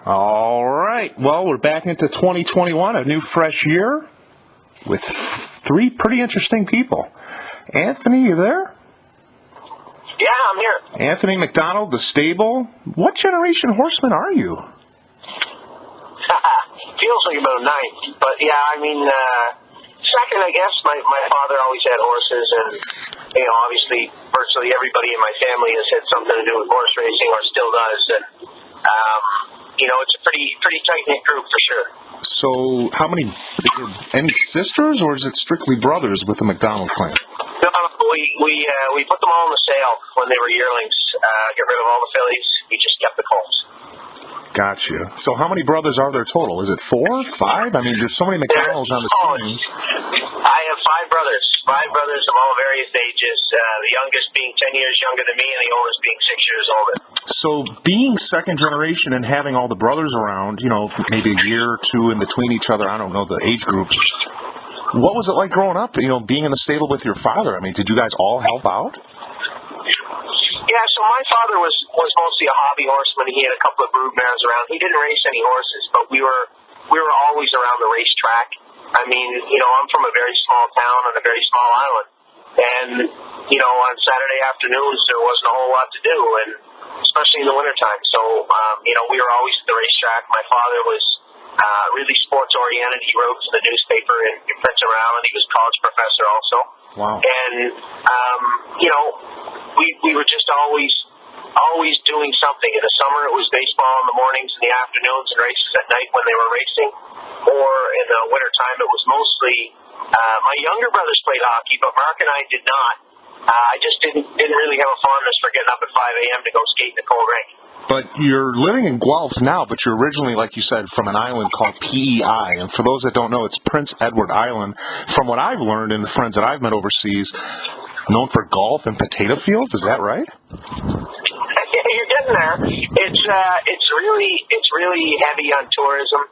All right. Well, we're back into 2021, a new fresh year with three pretty interesting people. Anthony, you there? Yeah, I'm here. Anthony MacDonald, the stable. What generation horseman are you? Feels like about ninth, but yeah, I mean, second, I guess. My father always had horses, and obviously, virtually everybody in my family has had something to do with horse racing, or still does, and it's a pretty tight knit group for sure. So, any sisters, or is it strictly brothers with the MacDonald clan? No, we put them all in the sale when they were yearlings. Get rid of all the fillies. We just kept the colts. Gotcha. So how many brothers are there total? Is it 4, 5? I mean, there's so many MacDonalds on the scene. I have 5 brothers. 5 brothers of all various ages. The youngest being 10 years younger than me, and the oldest being 6 years older. So being second generation and having all the brothers around, maybe a year or two in between each other, I don't know the age groups. What was it like growing up, being in the stable with your father? I mean, did you guys all help out? Yeah, so my father was mostly a hobby horseman. He had a couple of broodmares around. He didn't race any horses, but we were always around the racetrack. I mean, I'm from a very small town on a very small island, and on Saturday afternoons there wasn't a whole lot to do, and especially in the wintertime. So we were always at the racetrack. My father was really sports oriented. He wrote for the newspaper in Prince Edward Island. He was a college professor also. Wow. And we were just always doing something. In the summer it was baseball in the mornings and the afternoons, and races at night when they were racing. Or in the wintertime it was mostly my younger brothers played hockey, but Mark and I did not. I just didn't really have a fondness for getting up at 5 a.m. to go skate in the cold rain. But you're living in Guelph now, but you're originally, like you said, from an island called PEI. And for those that don't know, it's Prince Edward Island. From what I've learned and the friends that I've met overseas, known for golf and potato fields. Is that right? You're getting there. It's really heavy on tourism.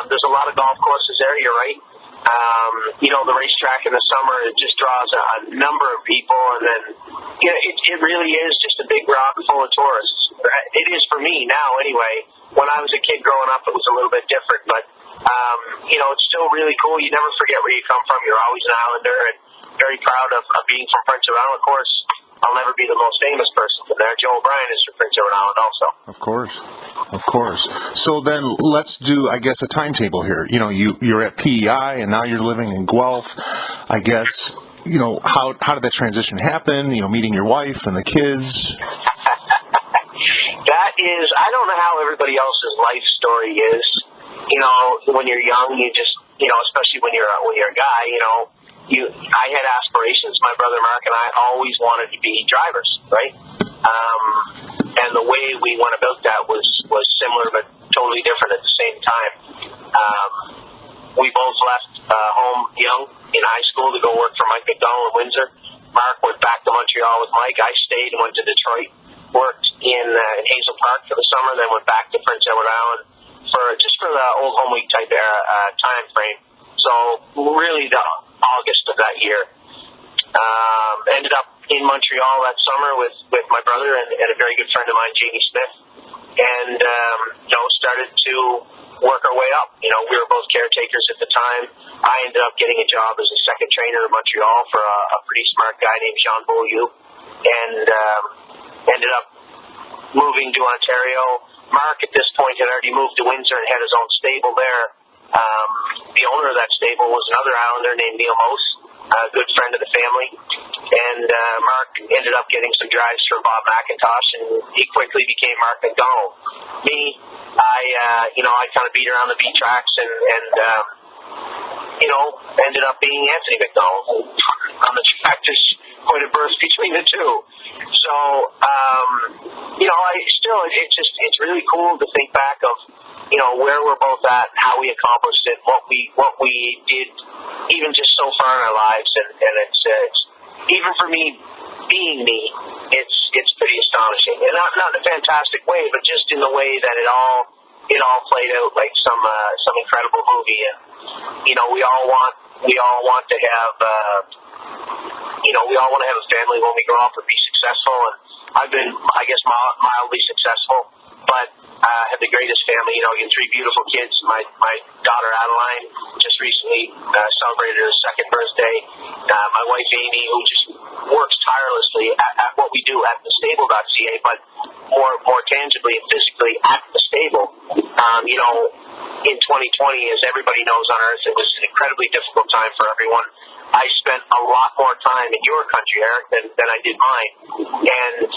There's a lot of golf courses there. You're right. The racetrack in the summer, it just draws a number of people, and then it really is just a big rock full of tourists. It is for me now, anyway. When I was a kid growing up, it was a little bit different, but it's still really cool. You never forget where you come from. You're always an islander, and very proud of being from Prince Edward Island. Of course, I'll never be the most famous person from there. Joe O'Brien is from Prince Edward Island also. Of course. So then let's do, I guess, a timetable here. You're at PEI, and now you're living in Guelph. I guess, how did that transition happen? Meeting your wife and the kids. That is, I don't know how everybody else's life story is. When you're young, you just, especially when you're a guy, I had aspirations. My brother Mark and I always wanted to be drivers, right? And the way we went about that was similar but totally different at the same time. We both left home young in high school to go work for MacDonald in Windsor. Mark went back to Montreal with Mike. I stayed and went to Detroit, worked in Hazel Park for the summer, then went back to Prince Edward Island for the old home week type time frame. So really the August of that year. Ended up in Montreal that summer with my brother and a very good friend of mine, Jamie Smith, and started to work our way up. We were both caretakers at the time. I ended up getting a job as a second trainer in Montreal for a pretty smart guy named Jean Beaulieu, and ended up moving to Ontario. Mark at this point had already moved to Windsor and had his own stable there. The owner of that stable was another Islander named Neil Mose, a good friend of the family, and Mark ended up getting some drives for Bob McIntosh, and he quickly became Mark MacDonald. Me, I kind of beat around the beat tracks and ended up being Anthony MacDonald on the track. There's quite a burst between the two. So, it's really cool to think back of, where we're both at, how we accomplished it, what we did, even just so far in our lives, and it's even for me, being me, it's pretty astonishing, and not in a fantastic way, but just in the way that it all played out like some incredible movie, and we all want to have we all want to have a family when we grow up and be successful, and I've been, I guess, mildly successful. but have the greatest family. You know, again, 3 beautiful kids. My daughter Adeline just recently celebrated her 2nd birthday. My wife Amy, who just works tirelessly at what we do at thestable.ca, but more tangibly and physically at the stable. You know, in 2020, as everybody knows on Earth, it was an incredibly difficult time for everyone. I spent a lot more time in your country, Eric, than I did mine. And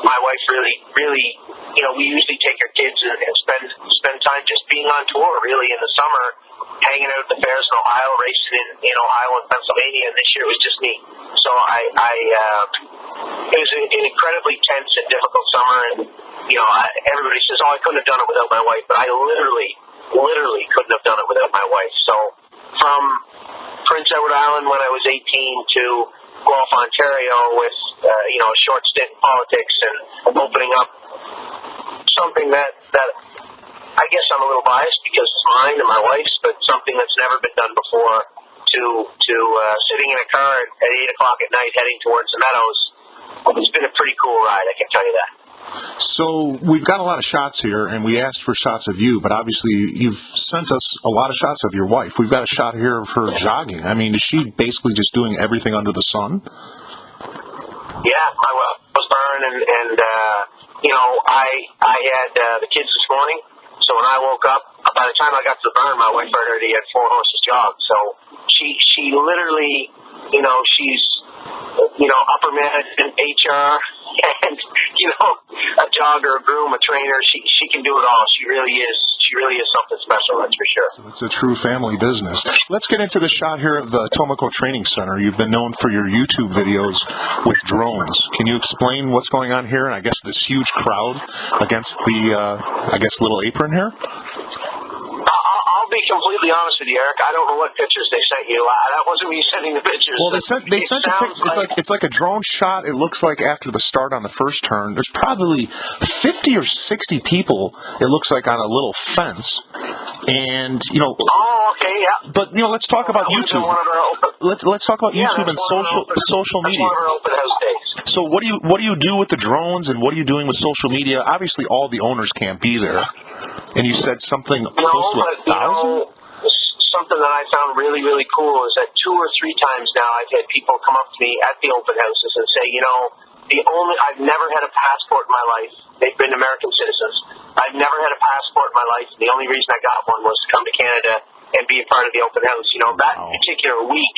my wife really, you know, we usually take our kids and spend time just being on tour, really, in the summer, hanging out at the fairs in Ohio, racing in Ohio and Pennsylvania, and this year it was just me. So it was an incredibly tense and difficult summer, and, you know, everybody says, oh, I couldn't have done it without my wife, but I literally couldn't have done it without my wife. So from Prince Edward Island when I was 18 to Guelph, Ontario with, you know, a short stint in politics and opening up something that I guess I'm a little biased because it's mine and my wife's, but something that's never been done before, to sitting in a car at 8 o'clock at night heading towards the Meadows. It's been a pretty cool ride, I can tell you that. So we've got a lot of shots here, and we asked for shots of you, but obviously you've sent us a lot of shots of your wife. We've got a shot here of her jogging. I mean, is she basically just doing everything under the sun? Yeah, I was Burn, and you know, I had the kids this morning, so when I woke up, by the time I got to the Burn, my wife already had 4 horses jogged. So she literally, you know, she's, you know, upper management, HR, and, you know, a jogger, a groom, a trainer. She can do it all. She really is something special, that's for sure. So it's a true family business. Let's get into the shot here of the Etobicoke Training Center. You've been known for your YouTube videos with drones. Can you explain what's going on here? And I guess this huge crowd against the, I guess, little apron here? I'll be completely honest with you, Eric. I don't know what pictures they sent you. That wasn't me sending the pictures. Well, they sent a pic. It's like a drone shot. It looks like after the start on the first turn, there's probably 50 or 60 people. It looks like on a little fence, and you know. Oh, okay, yeah. But you know, let's talk about YouTube. Let's talk about YouTube and social media. That's one of our open house days. So what do you do with the drones, and what are you doing with social media? Obviously, all the owners can't be there. And you said something close to 1,000? You know, something that I found really, really cool is that 2 or 3 times now I've had people come up to me at the open houses and say, you know, I've never had a passport in my life. They've been American citizens. I've never had a passport in my life. The only reason I got one was to come to Canada and be a part of the open house. You know, that particular week,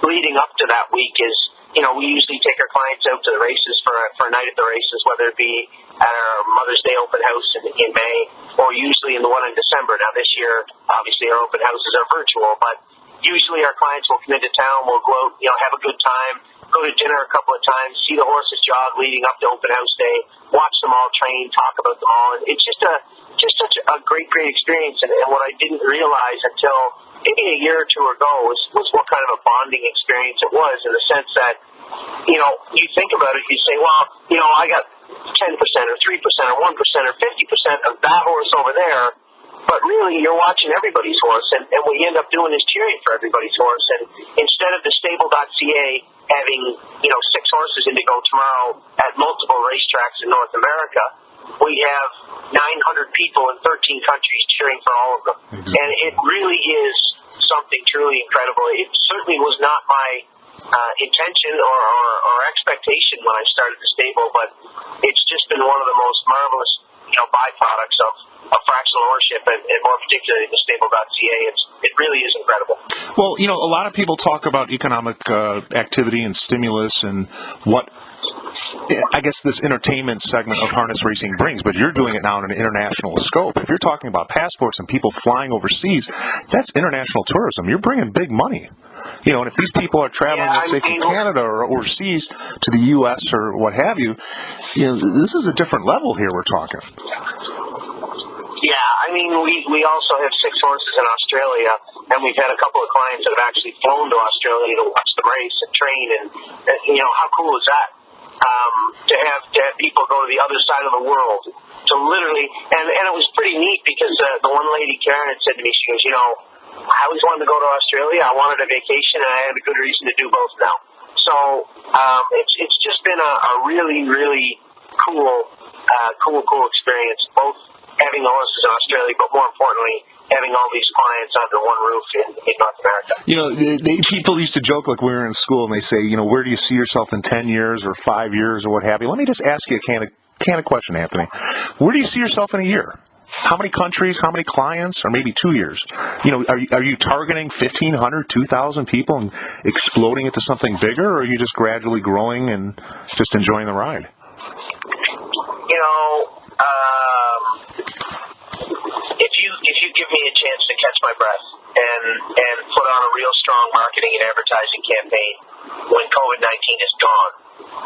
leading up to that week is, you know, we usually take our clients out to the races for a night at the races, whether it be at our Mother's Day open house in May, or usually in the one in December. Now, this year, obviously, our open houses are virtual, but usually our clients will come into town, we'll go out, you know, have a good time, go to dinner a couple of times, see the horses jog leading up to open house day, watch them all train, talk about them all, and it's just such a great experience. And what I didn't realize until maybe a year or 2 ago was what kind of a bonding experience it was, in the sense that, you know, you think about it, you say, well, you know, I got 10% or 3% or 1% or 50% of that horse over there, but really you're watching everybody's horse, and what you end up doing is cheering for everybody's horse. And instead of the stable.ca having, you know, 6 horses Indigo tomorrow at multiple racetracks in North America, we have 900 people in 13 countries cheering for all of them. Exactly. And it really is something truly incredible. It certainly was not my intention or expectation when I started the stable, but it's just been one of the most marvelous, you know, byproducts of fractional ownership, and more particularly the stable.ca. It really is incredible. Well, you know, a lot of people talk about economic activity and stimulus and what, I guess, this entertainment segment of harness racing brings, but you're doing it now in an international scope. If you're talking about passports and people flying overseas, that's international tourism. You're bringing big money. You know, and if these people are traveling, let's say, from Canada or overseas to the U.S. or what have you, you know, this is a different level here we're talking. Yeah, I mean, we also have 6 horses in Australia, and we've had a couple of clients that have actually flown to Australia to watch them race and train, and you know, how cool is that? To have people go to the other side of the world to literally, and it was pretty neat because the one lady, Karen, had said to me, she goes, you know, I always wanted to go to Australia. I wanted a vacation, and I had a good reason to do both now. So it's just been a really, really cool experience, both having the horses in Australia, but more importantly, having all these clients under one roof in North America. You know, people used to joke like we were in school, and they say, you know, where do you see yourself in 10 years or 5 years or what have you? Let me just ask you a candid question, Anthony. Where do you see yourself in a year? How many countries, how many clients, or maybe 2 years? You know, are you targeting 1,500, 2,000 people and exploding into something bigger, or are you just gradually growing and just enjoying the ride? You know, if you give me a chance to catch my breath and put on a real strong marketing and advertising campaign when COVID-19 is gone,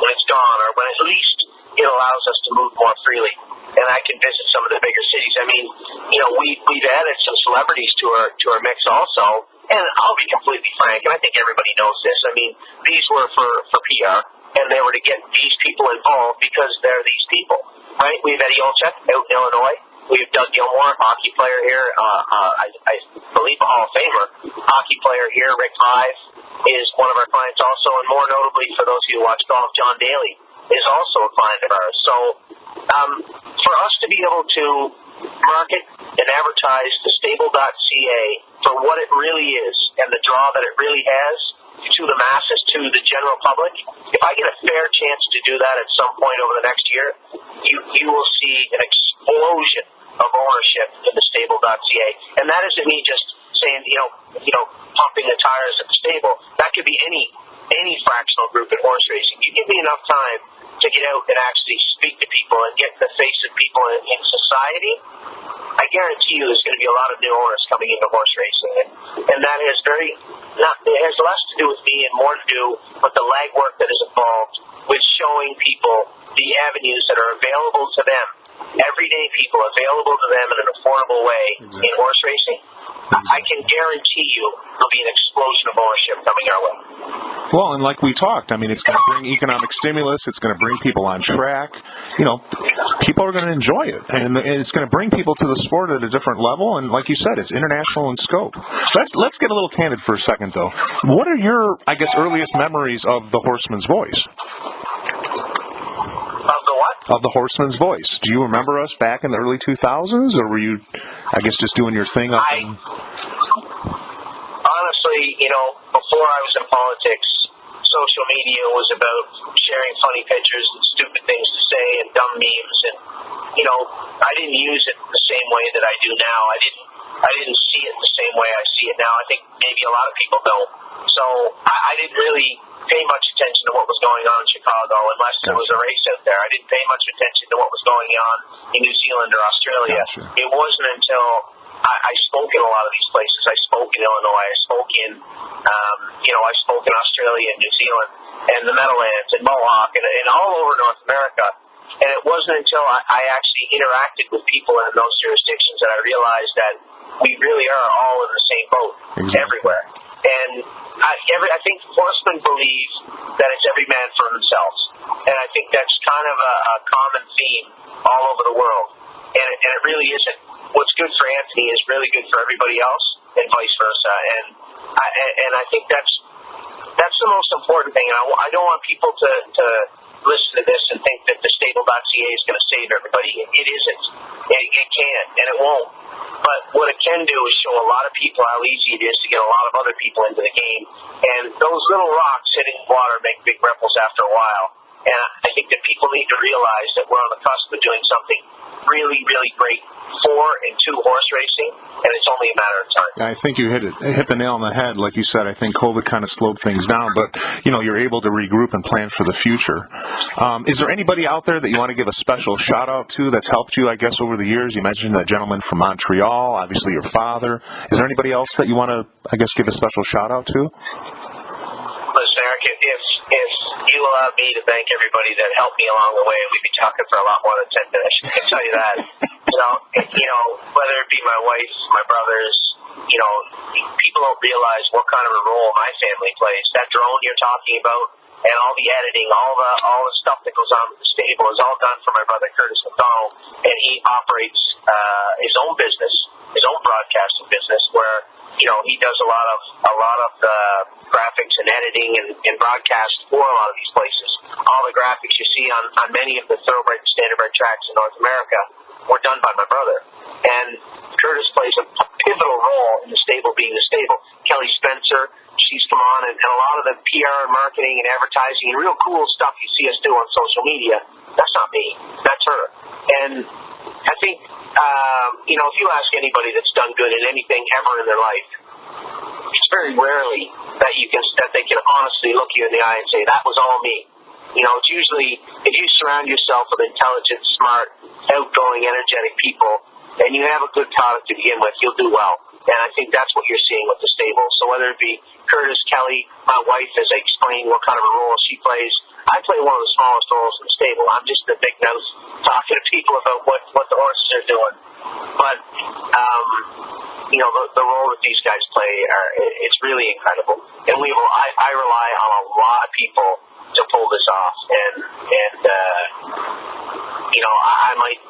or when at least it allows us to move more freely, and I can visit some of the bigger cities. I mean, you know, we've added some celebrities to our mix also, and I'll be completely frank, and I think everybody knows this. I mean, these were for PR, and they were to get these people involved because they're these people, right? We have Eddie Olczyk out in Illinois. We have Doug Gilmore, hockey player here, I believe a Hall of Famer, hockey player here. Rick Hive is one of our clients also, and more notably for those of you who watch golf, John Daly is also a client of ours. So for us to be able to market and advertise the stable.ca for what it really is and the draw that it really has to the masses, to the general public, if I get a fair chance to do that at some point over the next year, you will see an explosion of ownership in the stable.ca. And that isn't me just saying, you know, pumping the tires at the stable. That could be any fractional group in horse racing. You give me enough time to get out and actually speak to people and get the face of people in society, I guarantee you there's going to be a lot of new owners coming into horse racing. And that has it has less to do with me and more to do with the legwork that is involved with showing people the avenues that are available to them, everyday people available to them in an affordable way in horse racing. I can guarantee you there'll be an explosion of ownership coming our way. Well, and like we talked, I mean, it's going to bring economic stimulus. It's going to bring people on track. You know, people are going to enjoy it, and it's going to bring people to the sport at a different level. And like you said, it's international in scope. Let's get a little candid for a second, though. What are your, I guess, earliest memories of the Horseman's Voice? Of the what? Of the Horseman's Voice. Do you remember us back in the early 2000s, or were you, I guess, just doing your thing up in... Honestly, you know, before I was in politics, social media was about sharing funny pictures and stupid things to say and dumb memes, and, you know, I didn't use it the same way that I do now. I didn't see it the same way I see it now. I think maybe a lot of people don't. So I didn't really pay much attention to what was going on in Chicago unless there was a race out there. I didn't pay much attention to what was going on in New Zealand or Australia. Gotcha. It wasn't until I spoke in a lot of these places. I spoke in Illinois. I spoke in, I spoke in Australia and New Zealand and the Meadowlands and Mohawk and all over North America. And it wasn't until I actually interacted with people in those jurisdictions that I realized that we really are all in the same boat everywhere. And I think horsemen believe that it's every man for themselves. And I think that's kind of a common theme all over the world. And it really isn't. What's good for Anthony is really good for everybody else, and vice versa. And I think that's the most important thing. And I don't want people to listen to this and think that the stable.ca is going to save everybody. It isn't. It can't, and it won't. But what it can do is show a lot of people how easy it is to get a lot of other people into the game. And those little rocks hitting water make big ripples after a while. And I think that people need to realize that we're on the cusp of doing something really, really great for and to horse racing, and it's only a matter of time. I think you hit the nail on the head. Like you said, I think COVID kind of slowed things down, but you're able to regroup and plan for the future. Is there anybody out there that you want to give a special shout out to that's helped you, I guess, over the years? You mentioned that gentleman from Montreal, obviously your father. Is there anybody else that you want to, I guess, give a special shout out to? Listen, Eric, if you allowed me to thank everybody that helped me along the way, we'd be talking for a lot more than 10 minutes. I can tell you that. Whether it be my wife, my brothers, people don't realize what kind of a role my family plays. That drone you're talking about and all the editing, all the stuff that goes on with the stable is all done for my brother Curtis MacDonald, and he operates his own business, his own broadcasting business, where he does a lot of the graphics and editing and broadcast for a lot of these places. All the graphics you see on many of the thoroughbred and standardbred tracks in North America were done by my brother. And Curtis plays a pivotal role in the stable being the stable. Kelly Spencer, she's come on, and a lot of the PR and marketing and advertising and real cool stuff you see us do on social media, that's not me. That's her. And I think, if you ask anybody that's done good in anything ever in their life, it's very rarely that they can honestly look you in the eye and say, that was all me. It's usually, if you surround yourself with intelligent, smart, outgoing, energetic people, and you have a good product to begin with, you'll do well. And I think that's what you're seeing with the stable. So whether it be Curtis, Kelly, my wife, as I explained what kind of a role she plays, I play one of the smallest roles in the stable. I'm just the big nose talking to people about what the horses are doing. But, the role that these guys play, it's really incredible. And I rely on a lot of people to pull this off. And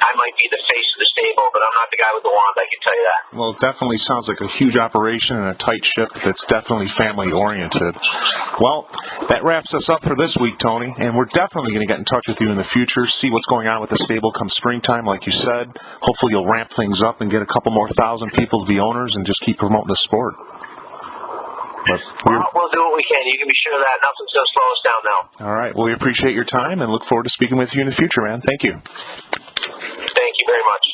I might be the face of the stable, but I'm not the guy with the wand, I can tell you that. Well, it definitely sounds like a huge operation and a tight ship that's definitely family-oriented. Well, that wraps us up for this week, Tony, and we're definitely going to get in touch with you in the future, see what's going on with the stable come springtime, like you said. Hopefully you'll ramp things up and get a couple more thousand people to be owners and just keep promoting the sport. We'll do what we can. You can be sure of that. Nothing's going to slow us down now. All right. Well, we appreciate your time and look forward to speaking with you in the future, man. Thank you. Thank you very much.